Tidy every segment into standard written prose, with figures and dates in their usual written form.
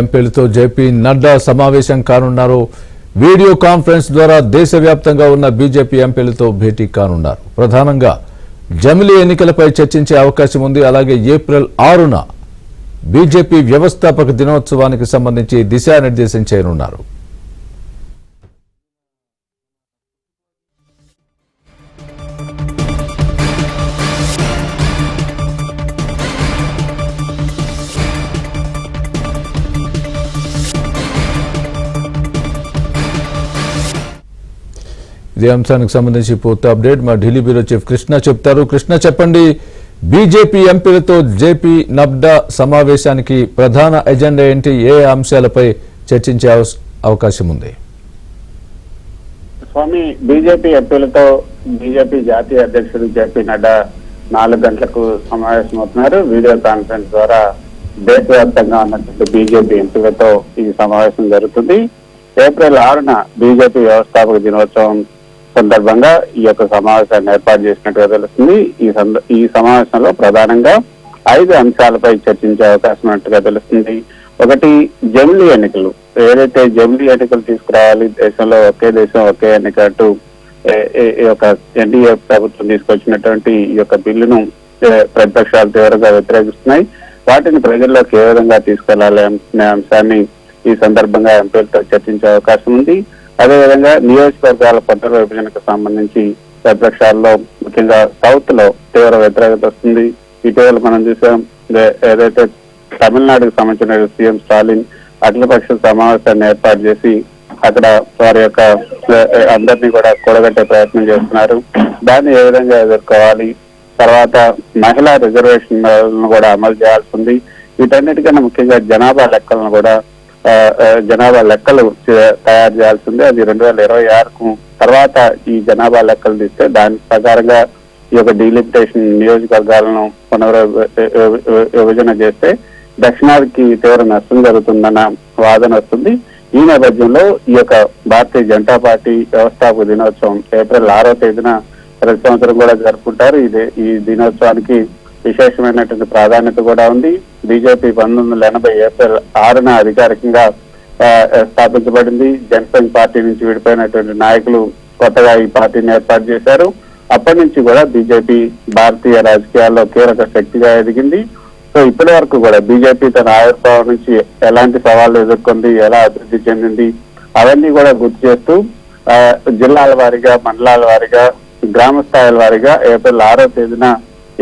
ఎంపీలతో JP Nadda సమావేశం కానున్నారు. Video conference ద్వారా దేశవ్యాప్తంగా ఉన్న బీజేపీ ఎంపీలతో భేటీ కానున్నారు. ప్రధానంగా జమిలీ ఎన్నికలపై చర్చించే అవకాశం ఉంది. అలాగే ఏప్రిల్ 6న బీజేపీ వ్యవస్థాపక దినోత్సవానికి సంబంధించి దిశానిర్దేశం చేయనున్నారు. ఇదే అంశానికి సంబంధించి పూర్తి అప్డేట్ మా ఢిల్లీ బ్యూరో చీఫ్ కృష్ణ చెప్తారు. కృష్ణ చెప్పండి, బీజేపీ ఎంపీలతో జేపీ నడ్డా సమావేశానికి ప్రధాన ఎజెండా ఏంటి? ఏ అంశాలపై చర్చించే అవకాశం ఉంది? స్వామి, బీజేపీ ఎంపీలతో బీజేపీ జాతీయ అధ్యక్షుడు జేపీ నడ్డా 4 గంటలకు సమావేశమవుతున్నారు. వీడియో కాన్ఫరెన్స్ ద్వారా దేశవ్యాప్తంగా ఉన్నటువంటి బీజేపీ ఎంపీలతో ఈ సమావేశం జరుగుతుంది. ఏప్రిల్ 6న బీజేపీ వ్యవస్థాపక దినోత్సవం సందర్భంగా ఈ యొక్క సమావేశాన్ని ఏర్పాటు చేసినట్టుగా తెలుస్తుంది. ఈ సమావేశంలో ప్రధానంగా 5 అంశాలపై చర్చించే అవకాశం ఉన్నట్టుగా తెలుస్తుంది. ఒకటి, జమిలీ ఎన్నికలు. ఏదైతే జమిలీ ఎన్నికలు తీసుకురావాలి, దేశంలో ఒకే దేశం ఒకే ఎన్నిక అంటూ ఈ యొక్క ఎన్డీఏ ప్రభుత్వం తీసుకొచ్చినటువంటి ఈ యొక్క బిల్లును ప్రతిపక్షాలు తీవ్రంగా వ్యతిరేకిస్తున్నాయి. వాటిని ప్రజల్లోకి ఏ విధంగా తీసుకెళ్లాలి అనే అంశాన్ని ఈ సందర్భంగా ఎంపీలతో చర్చించే అవకాశం ఉంది. అదేవిధంగా నియోజకవర్గాల పట్టణ విభజనకు సంబంధించి ప్రతిపక్షాల్లో ముఖ్యంగా సౌత్ లో తీవ్ర వ్యతిరేకత వస్తుంది. ఇటీవల మనం చూసాం, ఏదైతే తమిళనాడుకు సంబంధించిన సీఎం స్టాలిన్ అఖిలపక్ష సమావేశాన్ని ఏర్పాటు చేసి అక్కడ వారి యొక్క అందరినీ కూడా కూడగట్టే ప్రయత్నం చేస్తున్నారు. దాన్ని ఏ విధంగా ఎదుర్కోవాలి, తర్వాత మహిళా రిజర్వేషన్లను కూడా అమలు చేయాల్సి ఉంది. వీటన్నిటికన్నా ముఖ్యంగా జనాభా లెక్కలు తయారు చేయాల్సింది. అది 2026కు తర్వాత ఈ జనాభా లెక్కలు తీస్తే దాని ప్రకారంగా ఈ యొక్క డీలిమిటేషన్ నియోజకవర్గాలను విభజన చేస్తే దక్షిణాదికి తీవ్ర నష్టం జరుగుతుందన్న వాదన వస్తుంది. ఈ నేపథ్యంలో ఈ యొక్క భారతీయ జనతా పార్టీ వ్యవస్థాపక దినోత్సవం ఏప్రిల్ 6వ తేదీన ప్రతి సంవత్సరం కూడా జరుపుకుంటారు. ఈ దినోత్సవానికి విశేషమైనటువంటి ప్రాధాన్యత కూడా ఉంది. బీజేపీ 1980 ఏప్రిల్ 6న అధికారికంగా స్థాపించబడింది. జనసంఘ్ పార్టీ నుంచి విడిపోయినటువంటి నాయకులు కొత్తగా ఈ పార్టీని ఏర్పాటు చేశారు. అప్పటి నుంచి కూడా బీజేపీ భారతీయ రాజకీయాల్లో కీలక శక్తిగా ఎదిగింది. సో ఇప్పటి వరకు కూడా బీజేపీ తన ఆవిర్భావం నుంచి ఎలాంటి సవాళ్లు ఎదుర్కొంది, ఎలా అభివృద్ధి చెందింది, అవన్నీ కూడా గుర్తు చేస్తూ జిల్లాల వారీగా, మండలాల వారీగా, గ్రామ స్థాయిల వారీగా ఏప్రిల్ 6వ తేదీన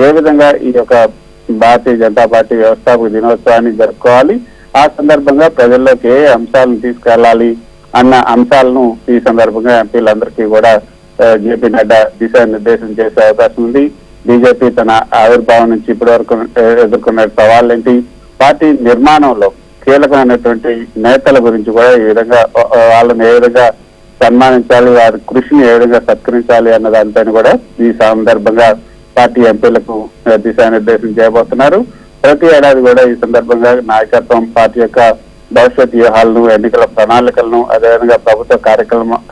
ఏ విధంగా ఈ యొక్క భారతీయ జనతా పార్టీ వ్యవస్థాపక దినోత్సవాన్ని జరుపుకోవాలి, ఆ సందర్భంగా ప్రజల్లోకి ఏ అంశాలను తీసుకెళ్లాలి అన్న అంశాలను ఈ సందర్భంగా ఎంపీలందరికీ కూడా జేపీ నడ్డా దిశానిర్దేశం చేసే అవకాశం ఉంది. బీజేపీ తన ఆవిర్భావం నుంచి ఇప్పటి వరకు ఎదుర్కొన్న సవాళ్ళేంటి, పార్టీ నిర్మాణంలో కీలకమైనటువంటి నేతల గురించి కూడా ఈ విధంగా వాళ్ళని ఏ విధంగా సన్మానించాలి, వారి కృషిని ఏ విధంగా సత్కరించాలి అన్న దానిపైన కూడా ఈ సందర్భంగా పార్టీ ఎంపీలకు దిశానిర్దేశం చేయబోతున్నారు. ప్రతి ఏడాది కూడా ఈ సందర్భంగా నాయకత్వం పార్టీ యొక్క భవిష్యత్ వ్యూహాలను, ఎన్నికల ప్రణాళికలను, అదేవిధంగా ప్రభుత్వ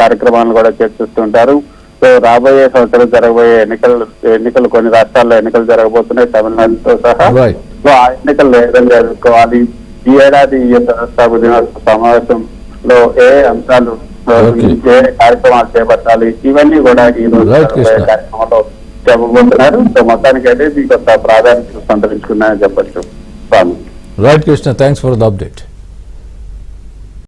కార్యక్రమాలను కూడా చర్చిస్తుంటారు. సో రాబోయే సంవత్సరం జరగబోయే ఎన్నికలు కొన్ని రాష్ట్రాల్లో ఎన్నికలు జరగబోతున్నాయి, తమిళనాడుతో సహా. సో ఆ ఎన్నికలు ఏ విధంగా ఎదుర్కోవాలి, ఈ ఏడాది ఈ వ్యవస్థాపక దినోత్సవ సమావేశంలో ఏ అంశాలు, ఏ కార్యక్రమాలు చేపట్టాలి, ఇవన్నీ కూడా ఈ రోజు కార్యక్రమంలో చెప్పబోతున్నారు. సో మొత్తానికి అయితే ఇది కొంత ప్రాధాన్యత సంతరించుకున్నాయని చెప్పచ్చు. Right Krishna, thanks for the update.